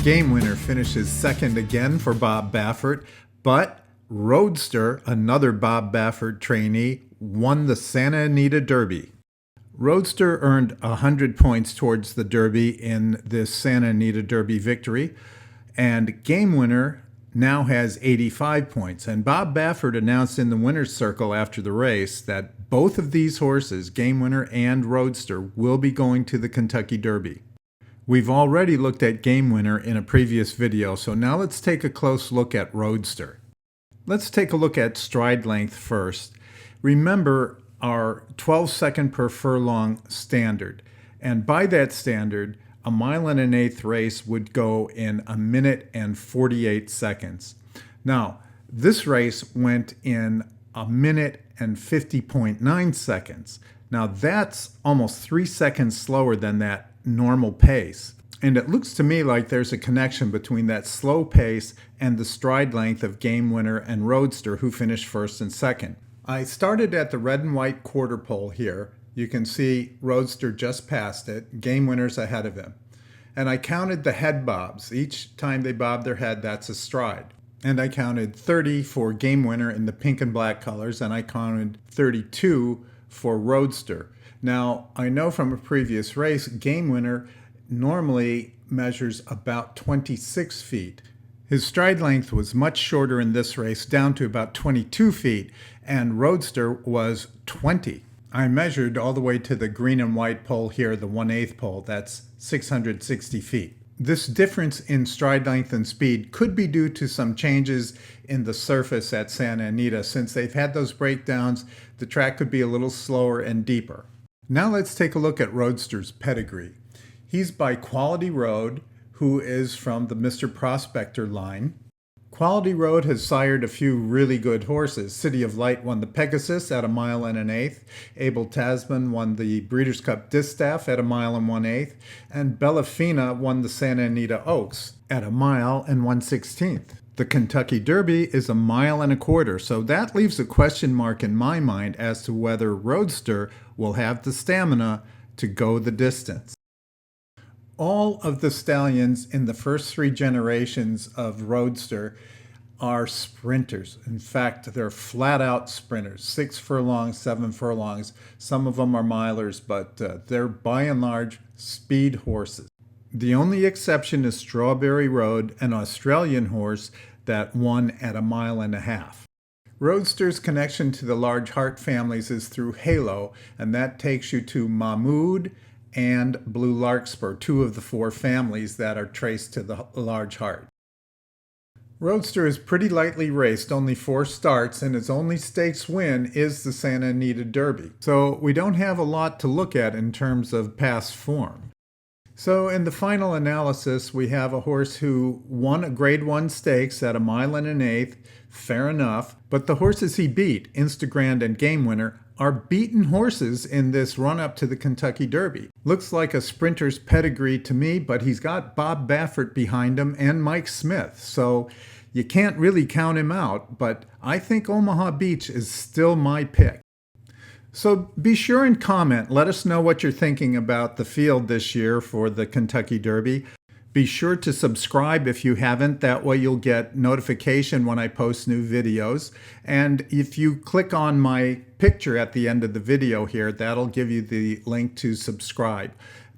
Game Winner finishes second again for Bob Baffert, but Roadster, another Bob Baffert trainee, won the Santa Anita Derby. Roadster earned 100 points towards the Derby in this Santa Anita Derby victory, and Game Winner now has 85 points. And Bob Baffert announced in the winner's circle after the race that both of these horses, Game Winner and Roadster, will be going to the Kentucky Derby. We've already looked at Game Winner in a previous video, so now let's take a close look at Roadster. Let's take a look at stride length first. Remember our 12-second per furlong standard, and by that standard, a 1.125 mile race would go in 1 minute and 48 seconds. Now, this race went in 1 minute and 50.9 seconds. Now, that's almost 3 seconds slower than that normal pace. And it looks to me like there's a connection between that slow pace and the stride length of Game Winner and Roadster, who finished first and second. I started at the red and white quarter pole here. You can see Roadster just passed it. Game Winner's ahead of him. And I counted the head bobs. Each time they bob their head, that's a stride. And I counted 30 for Game Winner in the pink and black colors, and I counted 32 for Roadster. Now, I know from a previous race, Game Winner normally measures about 26 feet. His stride length was much shorter in this race, down to about 22 feet, and Roadster was 20. I measured all the way to the green and white pole here, the 1/8 pole. That's 660 feet. This difference in stride length and speed could be due to some changes in the surface at Santa Anita. Since they've had those breakdowns, the track could be a little slower and deeper. Now let's take a look at Roadster's pedigree. He's by Quality Road, who is from the Mr. Prospector line. Quality Road has sired a few really good horses. City of Light won the Pegasus at 1.125 miles. Abel Tasman won the Breeders' Cup Distaff at 1.125 miles. And Bellafina won the Santa Anita Oaks at 1.116 miles. The Kentucky Derby is 1.25 miles, so that leaves a question mark in my mind as to whether Roadster will have the stamina to go the distance. All of the stallions in the first 3 generations of Roadster are sprinters. In fact, they're flat-out sprinters, 6 furlongs, 7 furlongs. Some of them are milers, but they're by and large speed horses. The only exception is Strawberry Road, an Australian horse that won at 1.5 miles. Roadster's connection to the large heart families is through Halo, and that takes you to Mahmood and Blue Larkspur, 2 of the 4 families that are traced to the large heart. Roadster is pretty lightly raced, only 4 starts, and his only stakes win is the Santa Anita Derby. So we don't have a lot to look at in terms of past form. So in the final analysis, we have a horse who won a Grade 1 stakes at 1.125 miles, fair enough, but the horses he beat, Instagrand and Game Winner, are beaten horses in this run-up to the Kentucky Derby. Looks like a sprinter's pedigree to me, but he's got Bob Baffert behind him and Mike Smith, so you can't really count him out, but I think Omaha Beach is still my pick. So be sure and comment. Let us know what you're thinking about the field this year for the Kentucky Derby. Be sure to subscribe if you haven't. That way you'll get notification when I post new videos. And if you click on my picture at the end of the video here, that'll give you the link to subscribe.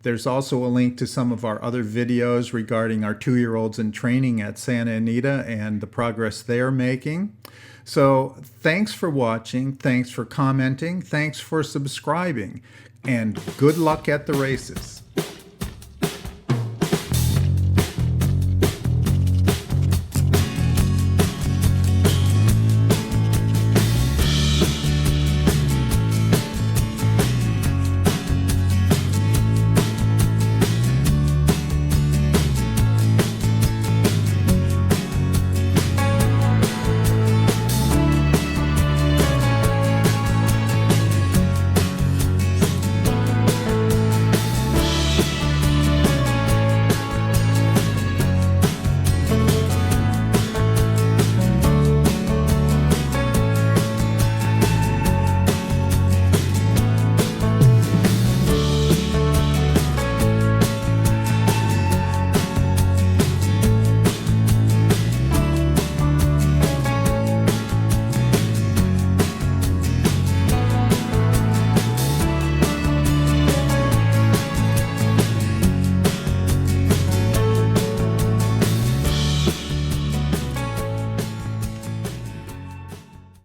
There's also a link to some of our other videos regarding our 2-year-olds in training at Santa Anita and the progress they're making. So thanks for watching, thanks for commenting, thanks for subscribing, and good luck at the races.